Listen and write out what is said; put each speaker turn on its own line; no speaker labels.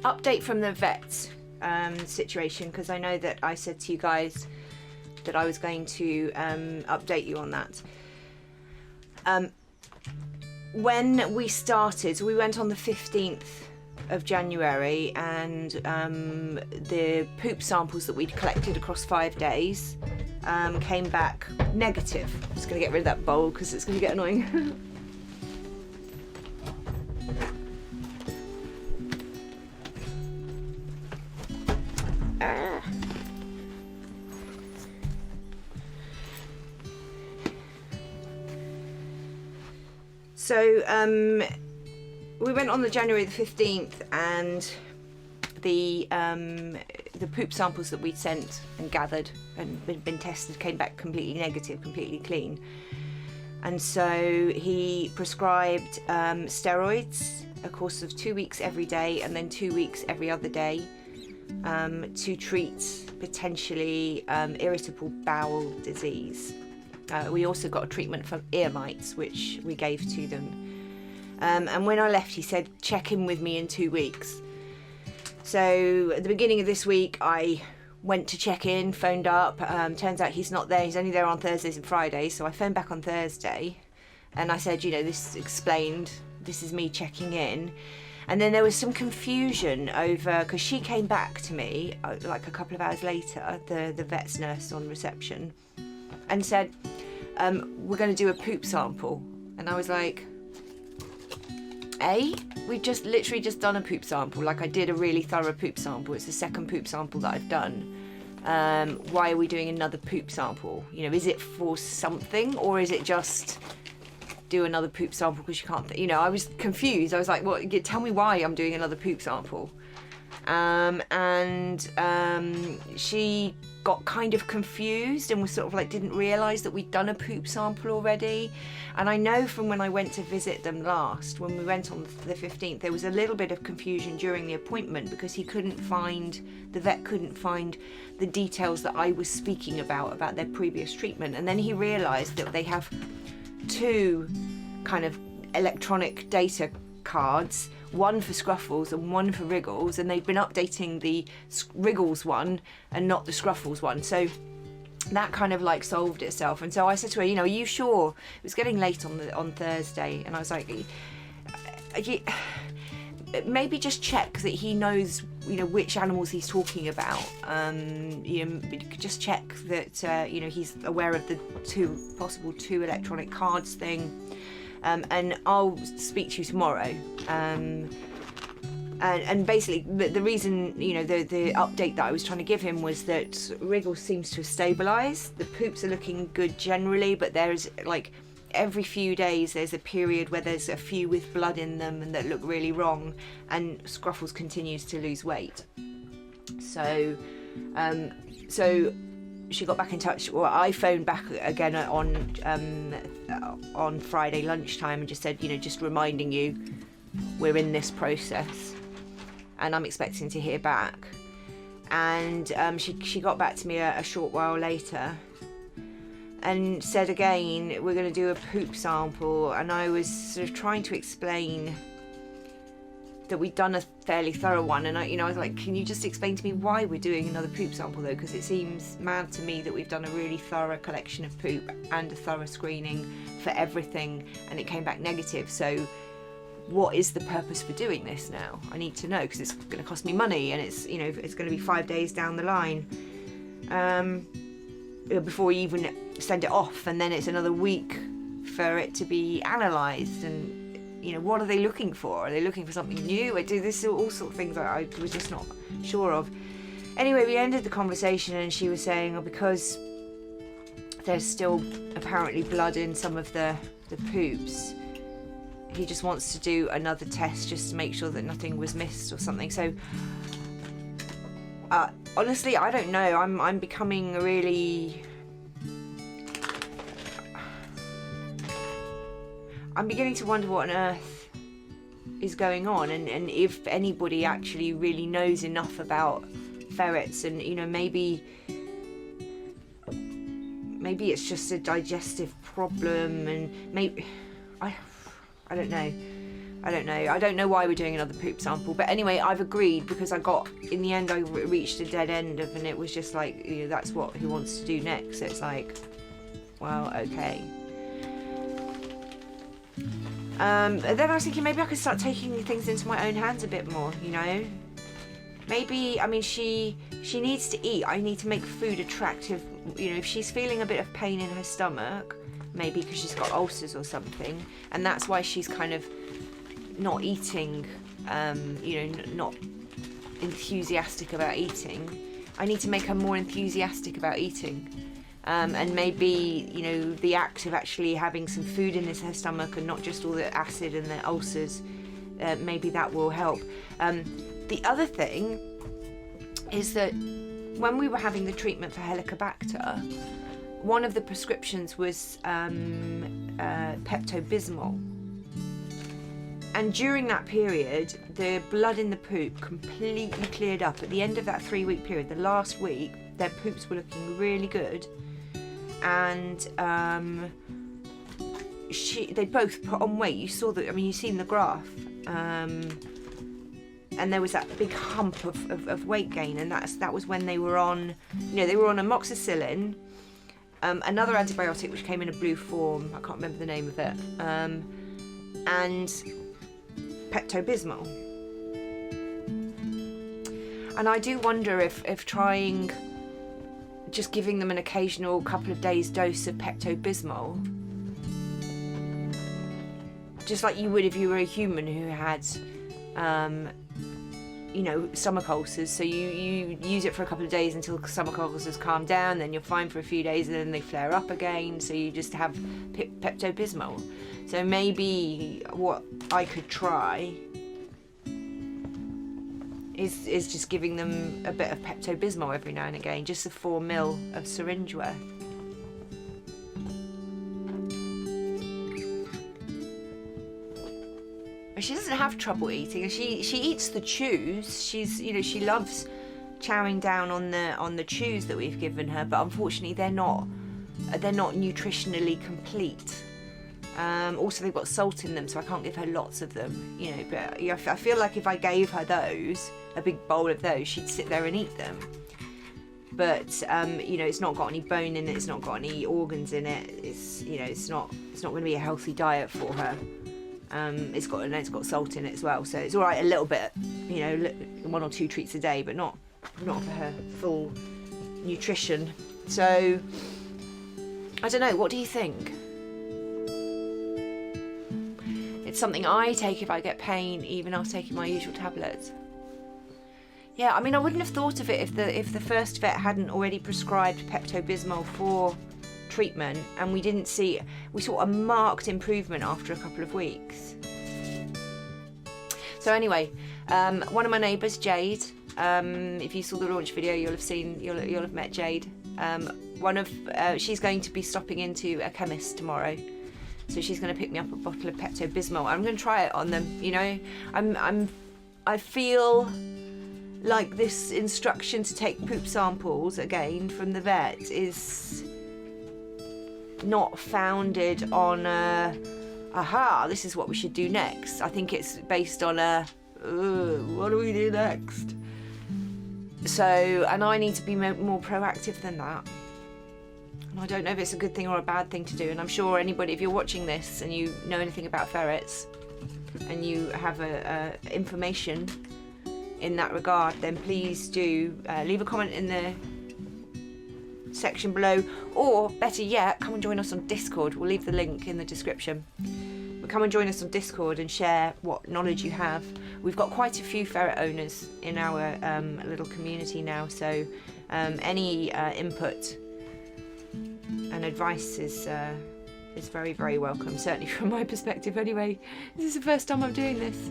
update from the vet situation, because I know that I said to you guys that I was going to update you on that. When we started, we went on the 15th of January, and the poop samples that we'd collected across 5 days came back negative. I'm just going to get rid of that bowl because it's going to get annoying. So we went on the January the 15th, and the poop samples that we'd sent and gathered and been tested came back completely negative, completely clean. And so he prescribed steroids, a course of 2 weeks every day and then 2 weeks every other day, to treat potentially irritable bowel disease. We also got a treatment for ear mites, which we gave to them. And when I left, he said, check in with me in 2 weeks. So at the beginning of this week, I went to check in, phoned up. Turns out he's not there. He's only there on Thursdays and Fridays. So I phoned back on Thursday and I said, you know, this explained, this is me checking in. And then there was some confusion over, because she came back to me like a couple of hours later, the vet's nurse on reception, and said, we're going to do a poop sample. And I was like, we've just literally just done a poop sample. Like, I did a really thorough poop sample. It's the second poop sample that I've done. Why are we doing another poop sample? You know, is it for something, or is it just do another poop sample because you can't, you know, I was confused. I was like, well, tell me why I'm doing another poop sample. She got kind of confused and was sort of like, didn't realise that we'd done a poop sample already. And I know from when I went to visit them last, when we went on the 15th, there was a little bit of confusion during the appointment because the vet couldn't find the details that I was speaking about their previous treatment. And then he realised that they have 2 kind of electronic data cards, one for Scruffles and one for Wriggles, and they've been updating the Wriggles one and not the Scruffles one. So that kind of like solved itself. And so I said to her, you know, are you sure? It was getting late on Thursday, and I was like, maybe just check that he knows, you know, which animals he's talking about. You know, just check that you know, he's aware of the possible two electronic cards thing. And I'll speak to you tomorrow. And basically the reason, you know, the update that I was trying to give him was that Wriggles seems to have stabilised. The poops are looking good generally, but there's like every few days there's a period where there's a few with blood in them and that look really wrong, and Scruffles continues to lose weight. So she got back in touch. Well, I phoned back again on Friday lunchtime and just said, you know, just reminding you, we're in this process and I'm expecting to hear back. And she got back to me a short while later and said again, we're going to do a poop sample. And I was sort of trying to explain that we'd done a fairly thorough one, and I was like, can you just explain to me why we're doing another poop sample though, because it seems mad to me that we've done a really thorough collection of poop and a thorough screening for everything and it came back negative. So what is the purpose for doing this now? I need to know, because it's going to cost me money, and it's, you know, it's going to be 5 days down the line before we even send it off, and then it's another week for it to be analysed. And you know, what are they looking for? Are they looking for something new? This all sort of things that I was just not sure of. Anyway, we ended the conversation and she was saying, oh, because there's still apparently blood in some of the poops, he just wants to do another test just to make sure that nothing was missed or something. So honestly, I don't know. I'm becoming really... I'm beginning to wonder what on earth is going on, and if anybody actually really knows enough about ferrets, and you know, maybe it's just a digestive problem, and maybe I don't know. I don't know. I don't know why we're doing another poop sample. But anyway, I've agreed because in the end, I reached a dead end and it was just like, you know, that's what he wants to do next. So it's like, well, okay. And then I was thinking maybe I could start taking things into my own hands a bit more, you know? Maybe, I mean, she needs to eat. I need to make food attractive. You know, if she's feeling a bit of pain in her stomach, maybe because she's got ulcers or something, and that's why she's kind of not eating, you know, not enthusiastic about eating. I need to make her more enthusiastic about eating. And maybe, you know, the act of actually having some food in her stomach and not just all the acid and the ulcers, maybe that will help. The other thing is that when we were having the treatment for Helicobacter, one of the prescriptions was Pepto-Bismol. And during that period, the blood in the poop completely cleared up. At the end of that 3-week period, the last week, their poops were looking really good. And they both put on weight. You saw that, I mean, you've seen the graph. And there was that big hump of weight gain, and that was when they were on, you know, they were on amoxicillin, another antibiotic which came in a blue form, I can't remember the name of it, and Pepto-Bismol. And I do wonder if trying, just giving them an occasional couple of days dose of Pepto-Bismol, just like you would if you were a human who had you know, stomach ulcers, so you use it for a couple of days until stomach ulcers calm down, then you're fine for a few days and then they flare up again, so you just have Pepto-Bismol. So maybe what I could try is just giving them a bit of Pepto-Bismol every now and again, just a 4 ml of syringe worth. She doesn't have trouble eating. She eats the chews. You know, she loves chowing down on the chews that we've given her, but unfortunately they're not nutritionally complete. Also they've got salt in them, so I can't give her lots of them. You know, but I feel like if I gave her those, a big bowl of those, she'd sit there and eat them. But you know, it's not got any bone in it. It's not got any organs in it. It's, you know, it's not going to be a healthy diet for her. It's got salt in it as well, so it's all right a little bit, you know, 1 or 2 treats a day, but not for her full nutrition. So I don't know. What do you think? It's something I take if I get pain, even after taking my usual tablets. Yeah, I mean, I wouldn't have thought of it if the first vet hadn't already prescribed Pepto-Bismol for treatment, and we saw a marked improvement after a couple of weeks. So anyway, one of my neighbours, Jade, if you saw the launch video, you'll have met Jade. She's going to be stopping into a chemist tomorrow, so she's going to pick me up a bottle of Pepto-Bismol. I'm going to try it on them. You know, I feel like this instruction to take poop samples again from the vet is not founded on this is what we should do next. I think it's based on what do we do next? So, and I need to be more proactive than that. And I don't know if it's a good thing or a bad thing to do, and I'm sure anybody, if you're watching this and you know anything about ferrets and you have information in that regard, then please do leave a comment in the section below, or better yet, come and join us on Discord. We'll leave the link in the description. But come and join us on Discord and share what knowledge you have. We've got quite a few ferret owners in our little community now, so any input and advice is very, very welcome, certainly from my perspective anyway. This is the first time I'm doing this.